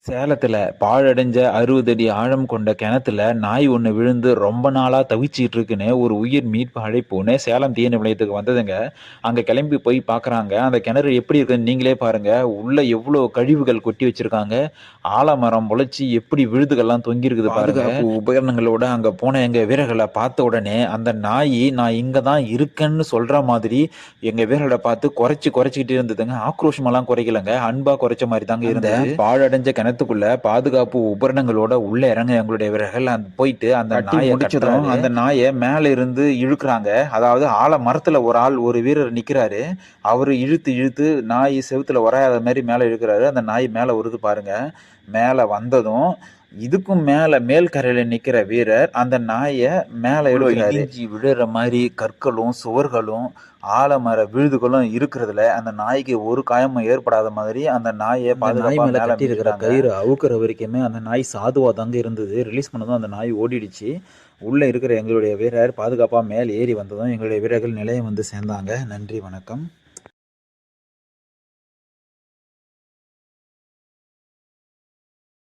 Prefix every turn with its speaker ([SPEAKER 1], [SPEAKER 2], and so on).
[SPEAKER 1] சேலத்துல பாழடைஞ்ச 60 அடி ஆழம் கொண்ட கிணத்துல நாய் ஒண்ணு விழுந்து ரொம்ப நாளா தவிச்சிட்டு இருக்குன்னு ஒரு உயிர் மீட்பு அழைப்புன்னு சேலம் தீயணை நிலையத்துக்கு வந்ததுங்க. அங்க கிளம்பி போய் பார்க்குறாங்க. அந்த கிணறு எப்படி இருக்குன்னு நீங்களே பாருங்க. உள்ள எவ்வளோ கழிவுகள் கொட்டி வச்சிருக்காங்க. ஆலமரம் முளைச்சு எப்படி விழுதுகள்லாம் தொங்கியிருக்குது பாருங்க. பாதுகாப்பு உபகரணங்களோட அங்க போன எங்க வீரர்களை பார்த்த உடனே அந்த நாய் நான் இங்க தான் இருக்கேன்னு சொல்ற மாதிரி எங்க வீரர்களை பார்த்து குறைச்சிக்கிட்டே இருந்ததுங்க. ஆக்ரோஷமெல்லாம் குறைக்கலங்க. அன்பா குறைச்ச மாதிரி தாங்க இருந்தது. பாழடைஞ்ச கிணத்துக்குள்ள பாதுகாப்பு உபகரணங்களோட உள்ள இறங்க எங்களுடைய வீரர்கள் போயிட்டு அந்த நாயை முடிச்சதும் அந்த நாயை மேல இருந்து இழுக்கிறாங்க. அதாவது மரத்துல ஒரு வீரர் நிக்கிறாரு. அவரு இழுத்து இழுத்து நாய் செவுத்துல உராயாத மாதிரி மேல இழுக்கிறாரு. அந்த நாய் மேல வருது பாருங்க. மேல வந்ததும் இதுக்கும் மேல மேல் கரையில நிக்கிற வீரர் அந்த நாயை மேல இடிஞ்சி விழுற மாதிரி கற்களும் சுவர்களும் ஆலமர விழுதுகளும் இருக்கிறதுல அந்த நாய்க்கு ஒரு காயமும் ஏற்படாத மாதிரி அந்த நாயை பாதுகாப்பா மேல கட்டி இருக்கிற கயிறு அவுக்குற வரைக்குமே அந்த நாய் சாதுவா தாங்க இருந்தது. ரிலீஸ் பண்ணதும் அந்த நாய் ஓடிடுச்சு. உள்ள இருக்கிற எங்களுடைய வீரர் பாதுகாப்பா மேல் ஏறி வந்ததும் எங்களுடைய வீரர்கள் நிலையம் வந்து சேர்ந்தாங்க. நன்றி, வணக்கம்.